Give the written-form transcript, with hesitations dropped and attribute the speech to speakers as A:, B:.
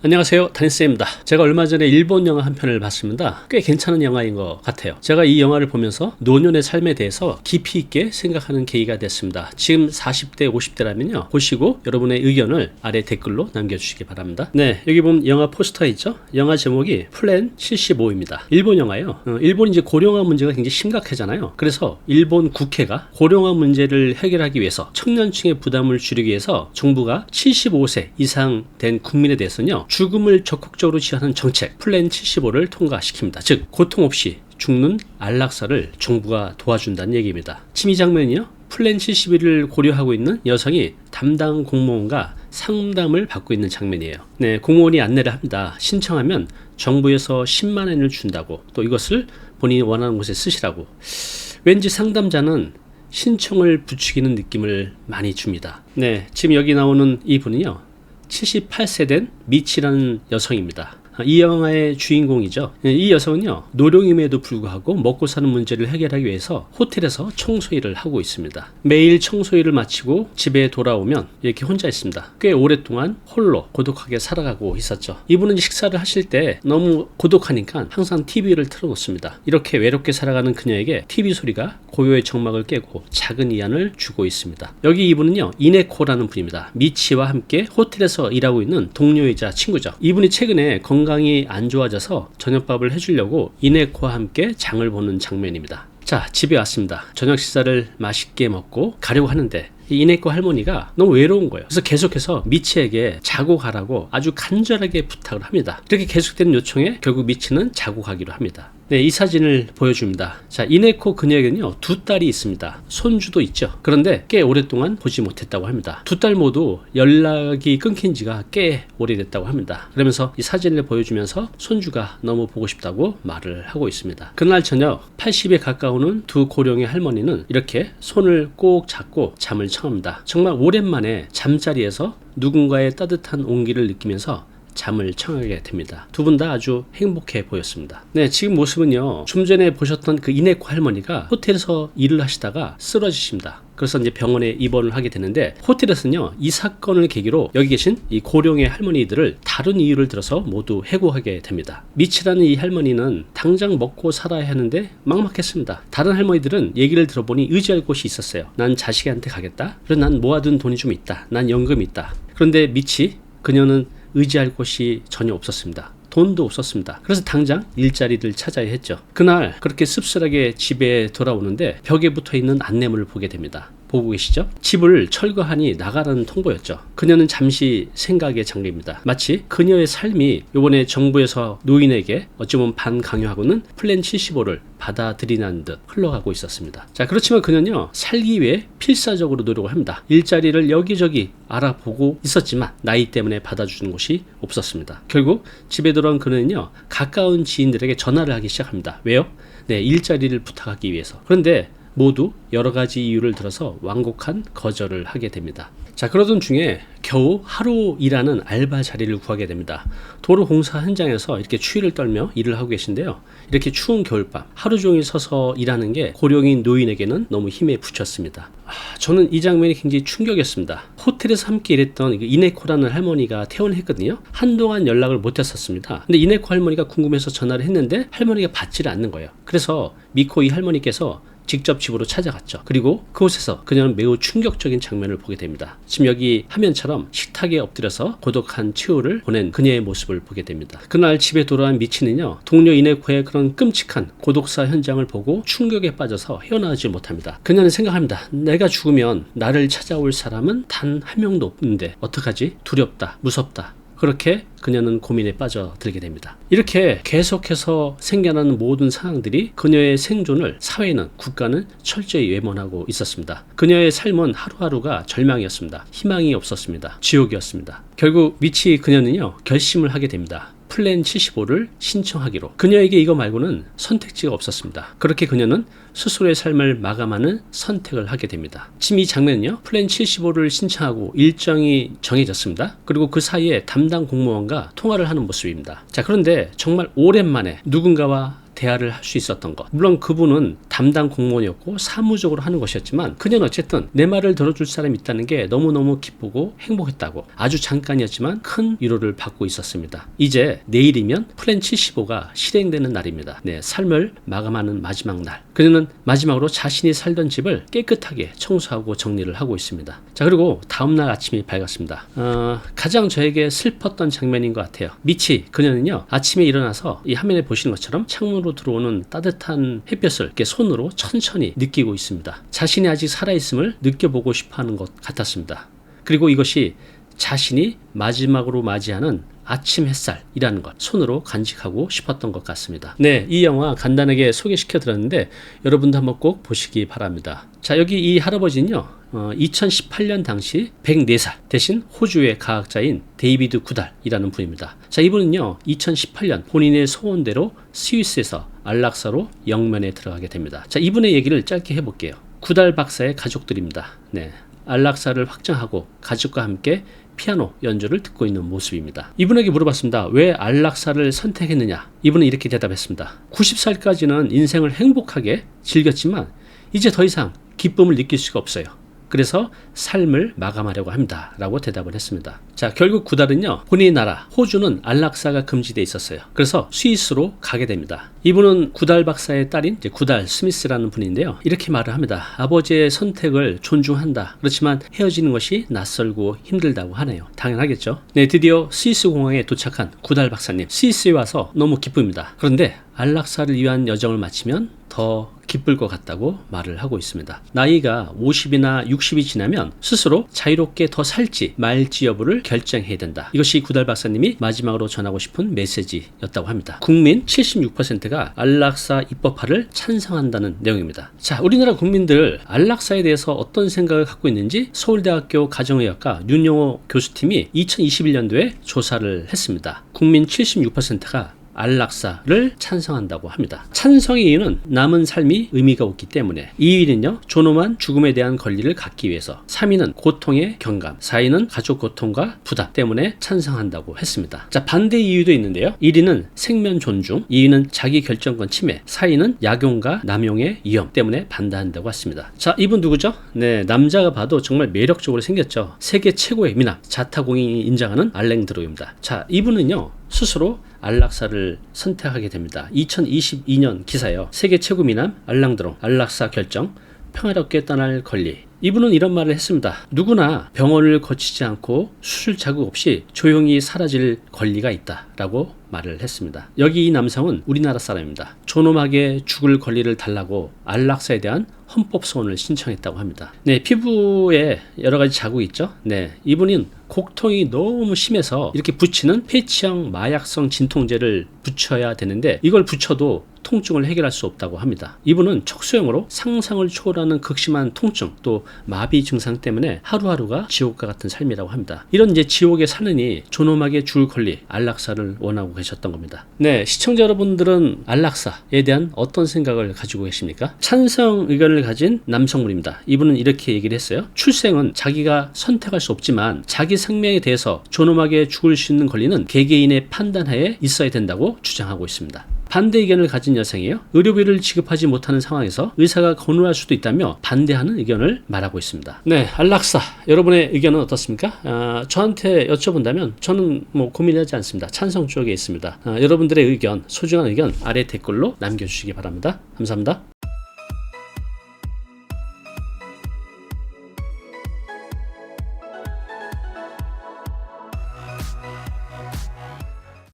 A: 안녕하세요, 다니쌤입니다. 제가 얼마 전에 일본 영화 한 편을 봤습니다. 꽤 괜찮은 영화인 것 같아요. 제가 이 영화를 보면서 노년의 삶에 대해서 깊이 있게 생각하는 계기가 됐습니다. 지금 40대, 50대라면요, 보시고 여러분의 의견을 아래 댓글로 남겨주시기 바랍니다. 네, 여기 보면 영화 포스터 있죠? 영화 제목이 플랜 75입니다. 일본 영화예요. 일본이 이제 고령화 문제가 굉장히 심각하잖아요. 그래서 일본 국회가 고령화 문제를 해결하기 위해서 청년층의 부담을 줄이기 위해서 정부가 75세 이상 된 국민에 대해서는요, 죽음을 적극적으로 지원하는 정책 플랜 75를 통과시킵니다. 즉 고통 없이 죽는 안락사를 정부가 도와준다는 얘기입니다. 지금 이 장면이요, 플랜 71을 고려하고 있는 여성이 담당 공무원과 상담을 받고 있는 장면이에요. 네, 공무원이 안내를 합니다. 신청하면 정부에서 10만 엔을 준다고, 또 이것을 본인이 원하는 곳에 쓰시라고. 왠지 상담자는 신청을 부추기는 느낌을 많이 줍니다. 네, 지금 여기 나오는 이분은요, 78세 된 미치라는 여성입니다. 이 영화의 주인공이죠. 이 여성은요, 노령임에도 불구하고 먹고 사는 문제를 해결하기 위해서 호텔에서 청소 일을 하고 있습니다. 매일 청소 일을 마치고 집에 돌아오면 이렇게 혼자 있습니다. 꽤 오랫동안 홀로 고독하게 살아가고 있었죠. 이분은 식사를 하실 때 너무 고독하니까 항상 TV를 틀어놓습니다. 이렇게 외롭게 살아가는 그녀에게 TV 소리가 고요의 정막을 깨고 작은 이안을 주고 있습니다. 여기 이분은요, 이네코라는 분입니다. 미치와 함께 호텔에서 일하고 있는 동료이자 친구죠. 이분이 최근에 건강이 안 좋아져서 저녁밥을 해주려고 이네코와 함께 장을 보는 장면입니다. 자, 집에 왔습니다. 저녁 식사를 맛있게 먹고 가려고 하는데 이 이네코 할머니가 너무 외로운 거예요. 그래서 계속해서 미치에게 자고 가라고 아주 간절하게 부탁을 합니다. 이렇게 계속되는 요청에 결국 미치는 자고 가기로 합니다. 네, 이 사진을 보여줍니다. 자, 이네코 그녀에게는요, 두 딸이 있습니다. 손주도 있죠. 그런데 꽤 오랫동안 보지 못했다고 합니다. 두 딸 모두 연락이 끊긴 지가 꽤 오래됐다고 합니다. 그러면서 이 사진을 보여주면서 손주가 너무 보고 싶다고 말을 하고 있습니다. 그날 저녁 80에 가까우는 두 고령의 할머니는 이렇게 손을 꼭 잡고 잠을 청합니다. 정말 오랜만에 잠자리에서 누군가의 따뜻한 온기를 느끼면서 잠을 청하게 됩니다. 두 분 다 아주 행복해 보였습니다. 네, 지금 모습은요, 좀 전에 보셨던 그 이네코 할머니가 호텔에서 일을 하시다가 쓰러지십니다. 그래서 이제 병원에 입원을 하게 되는데, 호텔에서는요, 이 사건을 계기로 여기 계신 이 고령의 할머니들을 다른 이유를 들어서 모두 해고하게 됩니다. 미치라는 이 할머니는 당장 먹고 살아야 하는데 막막했습니다. 다른 할머니들은 얘기를 들어보니 의지할 곳이 있었어요. 난 자식한테 가겠다. 그리고 난 모아둔 돈이 좀 있다. 난 연금이 있다. 그런데 미치, 그녀는 의지할 곳이 전혀 없었습니다. 돈도 없었습니다. 그래서 당장 일자리를 찾아야 했죠. 그날 그렇게 씁쓸하게 집에 돌아오는데 벽에 붙어있는 안내문을 보게 됩니다. 보고 계시죠? 집을 철거하니 나가라는 통보였죠. 그녀는 잠시 생각에 잠깁니다. 마치 그녀의 삶이 이번에 정부에서 노인에게 어찌보면 반강요하고는 플랜 75를 받아들이는 듯 흘러가고 있었습니다. 자, 그렇지만 그녀는요, 살기 위해 필사적으로 노력을 합니다. 일자리를 여기저기 알아보고 있었지만 나이 때문에 받아주는 곳이 없었습니다. 결국 집에 돌아온 그녀는요, 가까운 지인들에게 전화를 하기 시작합니다. 왜요? 네, 일자리를 부탁하기 위해서. 그런데 모두 여러 가지 이유를 들어서 완곡한 거절을 하게 됩니다. 자, 그러던 중에 겨우 하루 일하는 알바 자리를 구하게 됩니다. 도로 공사 현장에서 이렇게 추위를 떨며 일을 하고 계신데요, 이렇게 추운 겨울밤 하루 종일 서서 일하는 게 고령인 노인에게는 너무 힘에 부쳤습니다. 저는 이 장면이 굉장히 충격이었습니다. 호텔에서 함께 일했던 이네코라는 할머니가 퇴원했거든요. 한동안 연락을 못했었습니다. 근데 이네코 할머니가 궁금해서 전화를 했는데 할머니가 받지를 않는 거예요. 그래서 미코 이 할머니께서 직접 집으로 찾아갔죠. 그리고 그곳에서 그녀는 매우 충격적인 장면을 보게 됩니다. 지금 여기 화면처럼 식탁에 엎드려서 고독한 치유를 보낸 그녀의 모습을 보게 됩니다. 그날 집에 돌아온 미치는요, 동료 이네코의 그런 끔찍한 고독사 현장을 보고 충격에 빠져서 헤어나오지 못합니다. 그녀는 생각합니다. 내가 죽으면 나를 찾아올 사람은 단 한 명도 없는데 어떡하지? 두렵다, 무섭다. 그렇게 그녀는 고민에 빠져들게 됩니다. 이렇게 계속해서 생겨나는 모든 상황들이 그녀의 생존을 사회는, 국가는 철저히 외면하고 있었습니다. 그녀의 삶은 하루하루가 절망이었습니다. 희망이 없었습니다. 지옥이었습니다. 결국 미치 그녀는요, 결심을 하게 됩니다. 플랜 75를 신청하기로. 그녀에게 이거 말고는 선택지가 없었습니다. 그렇게 그녀는 스스로의 삶을 마감하는 선택을 하게 됩니다. 지금 이 장면은요, 플랜 75를 신청하고 일정이 정해졌습니다. 그리고 그 사이에 담당 공무원과 통화를 하는 모습입니다. 자, 그런데 정말 오랜만에 누군가와 대화를 할 수 있었던 것. 물론 그분은 담당 공무원이었고 사무적으로 하는 것이었지만 그녀는 어쨌든 내 말을 들어줄 사람이 있다는 게 너무너무 기쁘고 행복했다고 아주 잠깐이었지만 큰 위로를 받고 있었습니다. 이제 내일이면 플랜 75가 실행되는 날입니다. 네, 삶을 마감하는 마지막 날. 그녀는 마지막으로 자신이 살던 집을 깨끗하게 청소하고 정리를 하고 있습니다. 자, 그리고 다음날 아침이 밝았습니다. 가장 저에게 슬펐던 장면인 것 같아요. 미치 그녀는요 아침에 일어나서 이 화면에 보시는 것처럼 창문으로 들어오는 따뜻한 햇볕을 이렇게 손으로 천천히 느끼고 있습니다. 자신이 아직 살아있음을 느껴보고 싶어하는 것 같았습니다. 그리고 이것이 자신이 마지막으로 맞이하는 아침 햇살이라는 것 손으로 간직하고 싶었던 것 같습니다. 네, 이 영화 간단하게 소개시켜 드렸는데 여러분도 한번 꼭 보시기 바랍니다. 자, 여기 이 할아버지는요 2018년 당시 104살 대신 호주의 과학자인 데이비드 구달이라는 분입니다. 자, 이분은요 2018년 본인의 소원대로 스위스에서 안락사로 영면에 들어가게 됩니다. 자, 이분의 얘기를 짧게 해볼게요. 구달 박사의 가족들입니다. 네, 안락사를 확정하고 가족과 함께 피아노 연주를 듣고 있는 모습입니다. 이분에게 물어봤습니다. 왜 안락사를 선택했느냐? 이분은 이렇게 대답했습니다. 90살까지는 인생을 행복하게 즐겼지만 이제 더 이상 기쁨을 느낄 수가 없어요. 그래서 삶을 마감하려고 합니다. 라고 대답을 했습니다. 자, 결국 구달은요 본인의 나라 호주는 안락사가 금지되어 있었어요. 그래서 스위스로 가게 됩니다. 이분은 구달 박사의 딸인 구달 스미스라는 분인데요, 이렇게 말을 합니다. 아버지의 선택을 존중한다. 그렇지만 헤어지는 것이 낯설고 힘들다고 하네요. 당연하겠죠. 네, 드디어 스위스 공항에 도착한 구달 박사님, 스위스에 와서 너무 기쁩니다. 그런데 안락사를 위한 여정을 마치면 더 기쁠 것 같다고 말을 하고 있습니다. 나이가 50이나 60이 지나면 스스로 자유롭게 더 살지 말지 여부를 결정해야 된다. 이것이 구달 박사님이 마지막으로 전하고 싶은 메시지였다고 합니다. 국민 76%가 안락사 입법화를 찬성한다는 내용입니다. 자, 우리나라 국민들 안락사에 대해서 어떤 생각을 갖고 있는지 서울대학교 가정의학과 윤영호 교수팀이 2021년도에 조사를 했습니다. 국민 76%가 안락사를 찬성한다고 합니다. 찬성의 이유는 남은 삶이 의미가 없기 때문에, 2위는요 존엄한 죽음에 대한 권리를 갖기 위해서, 3위는 고통의 경감, 4위는 가족 고통과 부담 때문에 찬성한다고 했습니다. 자, 반대 이유도 있는데요. 1위는 생명 존중, 2위는 자기 결정권 침해, 4위는 약용과 남용의 위험 때문에 반대한다고 했습니다. 자, 이분 누구죠? 네, 남자가 봐도 정말 매력적으로 생겼죠. 세계 최고의 미남, 자타공인이 인정하는 알랭 드로입니다. 자, 이분은요 스스로 안락사를 선택하게 됩니다. 2022년 기사예요. 세계 최고 미남 알랑드롱, 안락사 결정, 평화롭게 떠날 권리. 이분은 이런 말을 했습니다. 누구나 병원을 거치지 않고 수술 자국 없이 조용히 사라질 권리가 있다라고 말을 했습니다. 여기 이 남성은 우리나라 사람입니다. 존엄하게 죽을 권리를 달라고 안락사에 대한 헌법 소원을 신청했다고 합니다. 네, 피부에 여러 가지 자국이 있죠. 네, 이분은 곡통이 너무 심해서 이렇게 붙이는 패치형 마약성 진통제를 붙여야 되는데 이걸 붙여도 통증을 해결할 수 없다고 합니다. 이분은 척수형으로 상상을 초월하는 극심한 통증 또 마비 증상 때문에 하루하루가 지옥과 같은 삶이라고 합니다. 이런 이제 지옥에 사느니 존엄하게 죽을 권리 안락사를 원하고 계셨던 겁니다. 네, 시청자 여러분들은 안락사에 대한 어떤 생각을 가지고 계십니까? 찬성 의견을 가진 남성분입니다. 이분은 이렇게 얘기를 했어요. 출생은 자기가 선택할 수 없지만 자기 생명에 대해서 존엄하게 죽을 수 있는 권리는 개개인의 판단하에 있어야 된다고 주장하고 있습니다. 반대 의견을 가진 여성이에요. 의료비를 지급하지 못하는 상황에서 의사가 권유할 수도 있다며 반대하는 의견을 말하고 있습니다. 네, 안락사 여러분의 의견은 어떻습니까? 저한테 여쭤본다면 저는 고민하지 않습니다. 찬성 쪽에 있습니다. 여러분들의 의견, 소중한 의견 아래 댓글로 남겨주시기 바랍니다. 감사합니다.